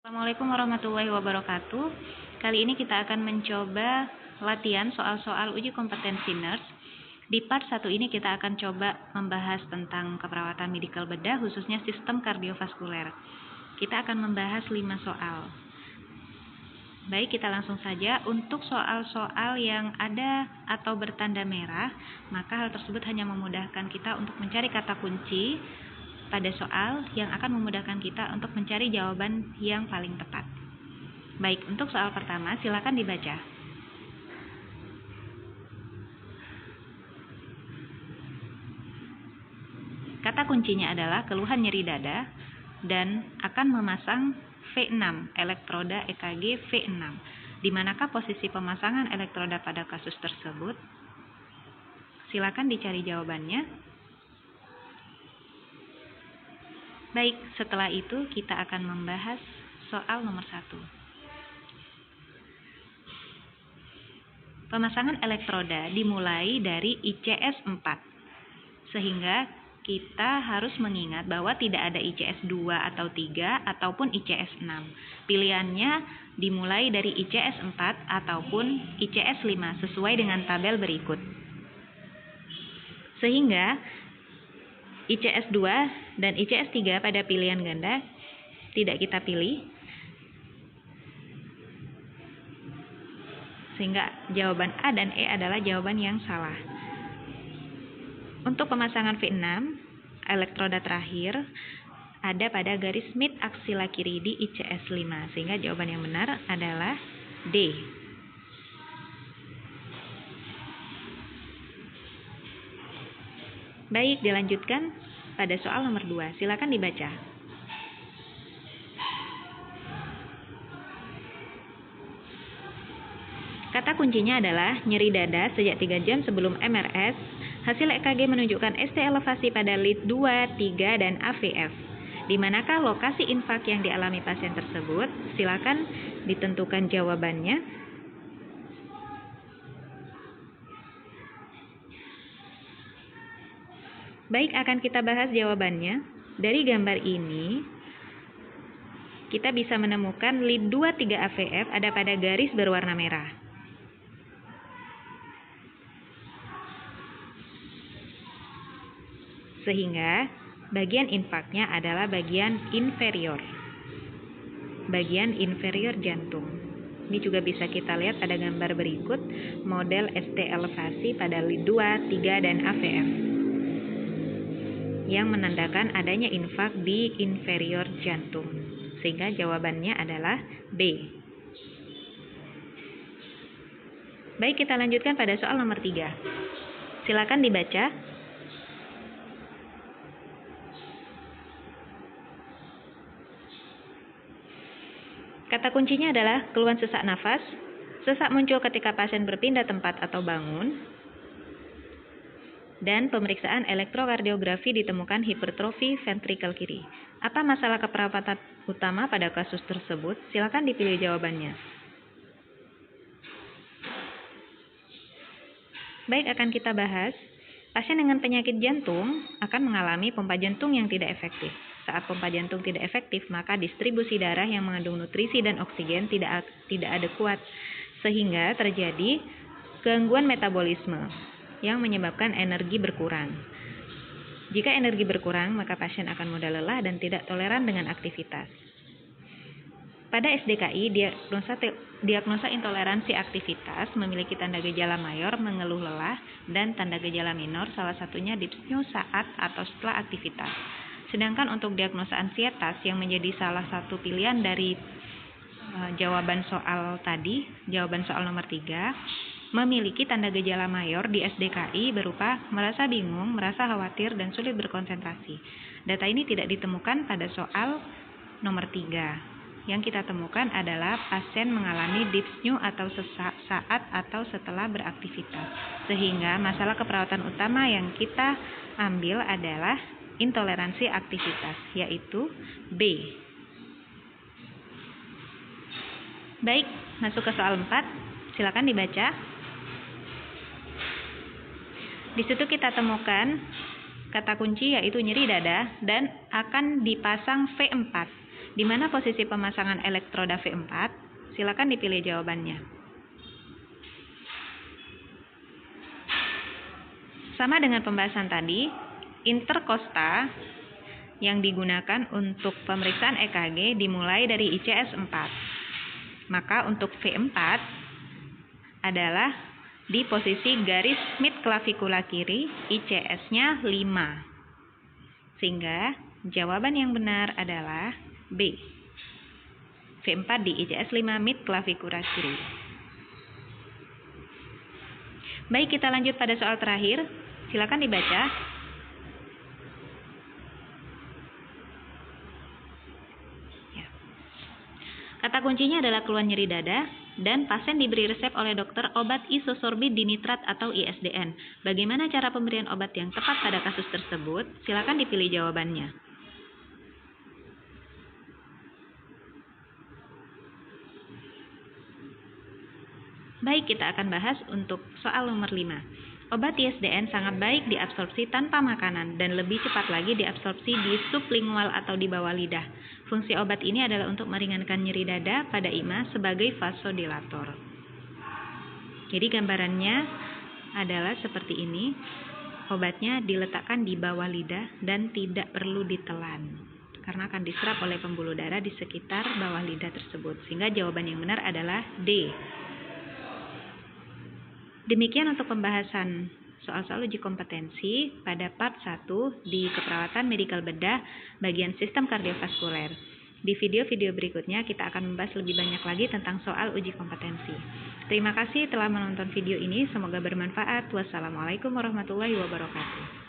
Assalamualaikum warahmatullahi wabarakatuh. Kali ini kita akan mencoba latihan soal-soal uji kompetensi nurse. Di part 1 ini kita akan coba membahas tentang keperawatan medikal bedah, khususnya sistem kardiovaskuler. Kita akan membahas 5 soal. Baik, kita langsung saja. Untuk soal-soal yang ada atau bertanda merah, maka hal tersebut hanya memudahkan kita untuk mencari kata kunci pada soal yang akan memudahkan kita untuk mencari jawaban yang paling tepat. Baik, untuk soal pertama, silakan dibaca. Kata kuncinya adalah keluhan nyeri dada dan akan memasang V6, elektroda EKG V6. Di manakah posisi pemasangan elektroda pada kasus tersebut? Silakan dicari jawabannya. Baik, setelah itu kita akan membahas soal nomor 1. Pemasangan elektroda dimulai dari ICS 4, sehingga kita harus mengingat bahwa tidak ada ICS 2 atau 3 ataupun ICS 6. Pilihannya dimulai dari ICS 4 ataupun ICS 5 sesuai dengan tabel berikut. Sehingga ICS 2 dan ICS 3 pada pilihan ganda tidak kita pilih, sehingga jawaban A dan E adalah jawaban yang salah. Untuk pemasangan V6, elektroda terakhir ada pada garis mid aksila kiri di ICS 5, sehingga jawaban yang benar adalah D. Baik, dilanjutkan pada soal nomor 2. Silakan dibaca. Kata kuncinya adalah nyeri dada sejak 3 jam sebelum MRS. Hasil EKG menunjukkan ST elevasi pada lead 2, 3, dan AVF. Di manakah lokasi infak yang dialami pasien tersebut? Silakan ditentukan jawabannya. Baik, akan kita bahas jawabannya. Dari gambar ini, kita bisa menemukan lead 2, 3 AVF ada pada garis berwarna merah. Sehingga bagian infaknya adalah bagian inferior jantung. Ini juga bisa kita lihat pada gambar berikut, model ST elevasi pada lead 2, 3, dan AVF, yang menandakan adanya infak di inferior jantung. Sehingga jawabannya adalah B. Baik, kita lanjutkan pada soal nomor 3. Silakan dibaca. Kata kuncinya adalah keluhan sesak nafas. Sesak muncul ketika pasien berpindah tempat atau bangun. Dan pemeriksaan elektrokardiografi ditemukan hipertrofi ventrikel kiri. Apa masalah keperawatan utama pada kasus tersebut? Silakan dipilih jawabannya. Baik, akan kita bahas. Pasien dengan penyakit jantung akan mengalami pompa jantung yang tidak efektif. Saat pompa jantung tidak efektif, maka distribusi darah yang mengandung nutrisi dan oksigen tidak adekuat, sehingga terjadi gangguan metabolisme yang menyebabkan energi berkurang. Jika energi berkurang, maka pasien akan mudah lelah dan tidak toleran dengan aktivitas. Pada SDKI, diagnosa intoleransi aktivitas memiliki tanda gejala mayor, mengeluh lelah, dan tanda gejala minor, salah satunya dyspnea saat atau setelah aktivitas. Sedangkan untuk diagnosa ansietas yang menjadi salah satu pilihan dari jawaban soal tadi, jawaban soal nomor 3, memiliki tanda gejala mayor di SDKI berupa merasa bingung, merasa khawatir, dan sulit berkonsentrasi. Data ini tidak ditemukan pada soal nomor 3. Yang kita temukan adalah pasien mengalami dyspnea atau sesak saat atau setelah beraktivitas. Sehingga masalah keperawatan utama yang kita ambil adalah intoleransi aktivitas, yaitu B. Baik, masuk ke soal 4. Silakan dibaca. Di situ kita temukan kata kunci yaitu nyeri dada dan akan dipasang V4. Di mana posisi pemasangan elektroda V4? Silakan dipilih jawabannya. Sama dengan pembahasan tadi, interkosta yang digunakan untuk pemeriksaan EKG dimulai dari ICS 4. Maka untuk V4 adalah di posisi garis mid klavikula kiri, ICS-nya 5. Sehingga jawaban yang benar adalah B. V4 di ICS 5 mid klavikula kiri. Baik, kita lanjut pada soal terakhir. Silakan dibaca. Ya. Kata kuncinya adalah keluhan nyeri dada dan pasien diberi resep oleh dokter obat isosorbid dinitrat atau ISDN. Bagaimana cara pemberian obat yang tepat pada kasus tersebut? Silakan dipilih jawabannya. Baik, kita akan bahas untuk soal nomor 5. Obat ISDN sangat baik diabsorpsi tanpa makanan dan lebih cepat lagi diabsorpsi di sublingual atau di bawah lidah. Fungsi obat ini adalah untuk meringankan nyeri dada pada IMA sebagai vasodilator. Jadi gambarannya adalah seperti ini. Obatnya diletakkan di bawah lidah dan tidak perlu ditelan karena akan diserap oleh pembuluh darah di sekitar bawah lidah tersebut. Sehingga jawaban yang benar adalah D. Demikian untuk pembahasan soal-soal uji kompetensi pada part 1 di keperawatan medikal bedah bagian sistem kardiovaskuler. Di video-video berikutnya kita akan membahas lebih banyak lagi tentang soal uji kompetensi. Terima kasih telah menonton video ini, semoga bermanfaat. Wassalamualaikum warahmatullahi wabarakatuh.